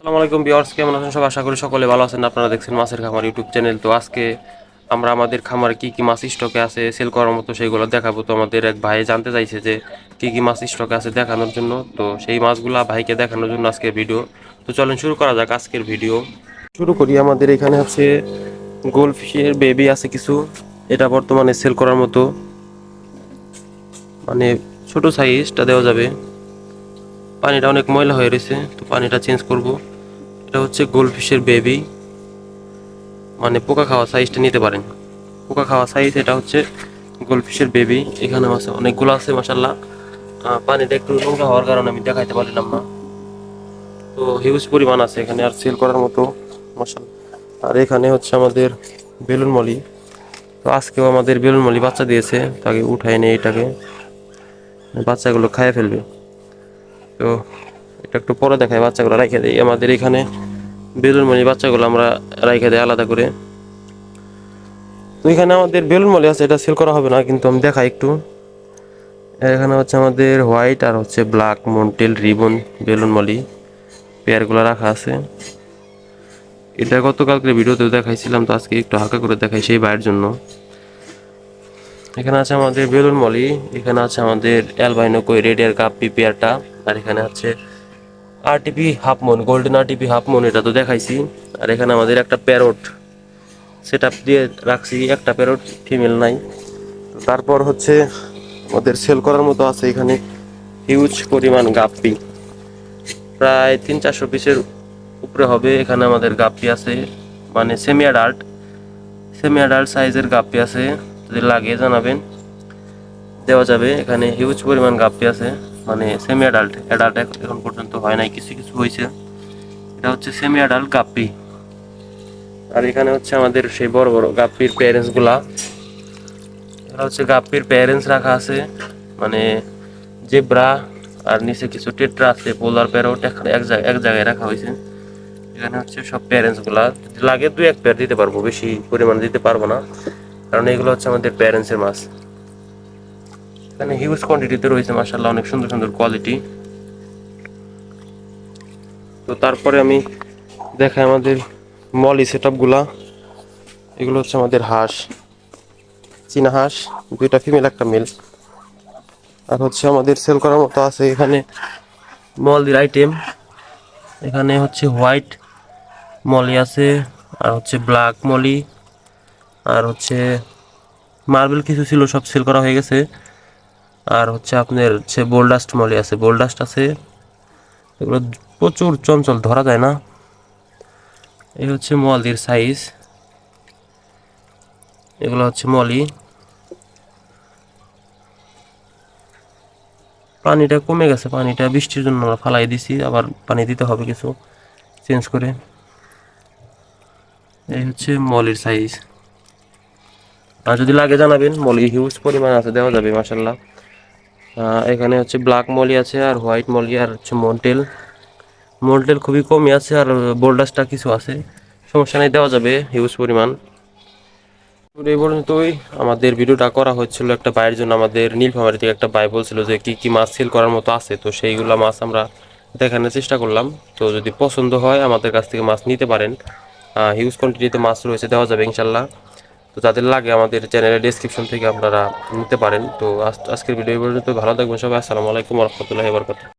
আসসালামু আলাইকুম ভিউয়ার্স, কেমন আছেন সব? আশা করি সকলে ভালো আছেন। আপনারা দেখছেন মাছের খামার ইউটিউব চ্যানেল। তো আজকে আমরা আমাদের খামারে কি কি মাছ স্টকে আছে সেল করার মতো সেগুলো দেখাবো। তো আমাদের এক ভাই জানতে চাইছে যে কি কি মাছ স্টকে আছে দেখানোর জন্য, তো সেই মাছগুলা ভাইকে দেখানোর জন্য আজকের ভিডিও। তো চলেন শুরু করা যাক আজকের ভিডিও। শুরু করি। আমাদের এখানে হচ্ছে গোল্ডফিশের বেবি আছে কিছু, এটা বর্তমানে সেল করার মতো, মানে ছোট সাইজটা দেওয়া যাবে। পানিটা অনেক ময়লা হয়ে রয়েছে, তো পানিটা চেঞ্জ করব। এটা হচ্ছে গোল্ডফিশের বেবি, মানে পোকা খাওয়া সাইজটা নিতে পারেন। পোকা খাওয়া সাইজ এটা হচ্ছে গোল্ডফিশের বেবি। এখানে আছে অনেকগুলো আছে মাশাল্লাহ। পানিটা একটু নোংরা হওয়ার কারণে আমি দেখাইতে পারলাম না, তো হিউজ পরিমাণ আছে এখানে আর সেল করার মতো মাশাল্লাহ। আর এখানে হচ্ছে আমাদের বেলুন মলি। তো আজকেও আমাদের বেলুন মলি বাচ্চা দিয়েছে, তাকে উঠাই নেই, এটাকে বাচ্চাগুলো খাইয়ে ফেলবে। তো এটা একটু পরে দেখায়, বাচ্চাগুলো রাইখে দেয় আমাদের এখানে। বেলুন মলি বাচ্চাগুলো আমরা রাইখে দেয় আলাদা করে। তো এখানে আমাদের বেলুন মলি আছে, এটা সেল করা হবে না, কিন্তু আমি দেখাই একটু। এখানে হচ্ছে আমাদের হোয়াইট আর হচ্ছে ব্ল্যাক মন্টেল রিবন বেলুন মলি পেয়ারগুলো রাখা আছে। এটা গতকালকে ভিডিওতে দেখাইছিলাম, তো আজকে একটু হালকা করে দেখাই সেই ভাইয়ের জন্য। এখানে আছে আমাদের বেলুন মলি, এখানে আছে আমাদের অ্যালবাইনো কই রেডিয়ার কাপ্পি পেয়ারটা, আর এখানে আছে RTP half moon, golden RTP half moon, এটা তো দেখাইছি। আর এখানে আমাদের একটা প্যারট সেট আপ দিয়ে রাখছি, একটা প্যারট, ফিমেল নাই। তো তারপর হচ্ছে আমাদের সেল করার মতো আছে এখানে হিউজ পরিমাণ গাপ্পি, প্রায় 300-400 পিসের উপরে হবে। এখানে আমাদের গাপ্পি আছে, মানে সেমি অ্যাডাল্ট সাইজের গাপ্পি আছে। যদি লাগে জানাবেন, দেওয়া যাবে। এখানে হিউজ পরিমাণ গাপ্পি আছে, মানে সেমি অ্যাডাল্ট অ্যাডাল্ট এখন পর্যন্ত হয় নাই, কিছু কিছু হয়েছে। এটা হচ্ছে সেমি অ্যাডাল্ট গাপ্পি। আর এখানে হচ্ছে আমাদের সেই বড় বড় গাপ্পির প্যারেন্টস গুলা। এটা হচ্ছে গাপ্পির প্যারেন্টস রাখা আছে, মানে জেব্রা, আর নিচে কিছু টেট্রা আছে, পোলার প্যারট এক জায়গায় রাখা হয়েছে। এখানে হচ্ছে সব প্যারেন্টস গুলা, লাগে 2-1 পেয়ার দিতে পারবো, বেশি পরিমাণ দিতে পারবো না, কারণ এগুলো হচ্ছে আমাদের প্যারেন্টসের মাছ। এখানে হিউজ কোয়ান্টিটিতে রয়েছে মাশাআল্লাহ, অনেক সুন্দর সুন্দর কোয়ালিটি। তো তারপরে আমি দেখাই আমাদের মলি সেট আপ গুলা। এগুলো হচ্ছে আমাদের হাঁস, চীনা হাঁস, 2টা ফিমেল একটা মেল। আর হচ্ছে আমাদের সেল করার মতো আছে এখানে মলির আইটেম। এখানে হচ্ছে হোয়াইট মলি আছে, আর হচ্ছে ব্ল্যাক মলি, আর হচ্ছে মার্বেল কিছু ছিল, সব সেল করা হয়ে গেছে। আর হচ্ছে আপনার হচ্ছে বোল্ডাস্ট মলি আছে, বোল্ডাস্ট আছে। এগুলো প্রচুর চঞ্চল, ধরা যায় না। এই হচ্ছে মলির সাইজ, এগুলো হচ্ছে মলি। পানিটা কমে গেছে, পানিটা বৃষ্টির জন্য আমরা ফালাই দিছি, আবার পানি দিতে হবে কিছু চেঞ্জ করে। এই হচ্ছে মলির সাইজ। আর যদি লাগে জানাবেন, মলি হিউজ পরিমাণ আছে, দেওয়া যাবে মাসাল্লাহ। এখানে হচ্ছে ব্ল্যাক মলি আছে, আর হোয়াইট মলি, আর হচ্ছে মন্টেল খুবই কমই আছে, আর বোল্ডাসটা কিছু আছে, সমস্যা নেই, দেওয়া যাবে হিউজ পরিমাণ। এই পর্যন্তই আমাদের ভিডিওটা করা হচ্ছিল একটা ভাইয়ের জন্য। আমাদের নীলফামারী থেকে একটা ভাই বলছিল যে কি কি মাছ সেল করার মতো আছে, তো সেইগুলা মাছ আমরা দেখানোর চেষ্টা করলাম। তো যদি পছন্দ হয় আমাদের কাছ থেকে মাছ নিতে পারেন, হিউজ কোয়ান্টিটিতে মাছ রয়েছে, দেওয়া যাবে ইনশাল্লাহ। তো যাদের লাগে আমাদের চ্যানেলের ডেসক্রিপশন থেকে আপনারা নিতে পারেন। তো আজকের ভিডিও পর্যন্ত, ভালো থাকবেন সবাই। আসসালামু আলাইকুম ওয়া রাহমাতুল্লাহি ওয়া বারাকাতুহু।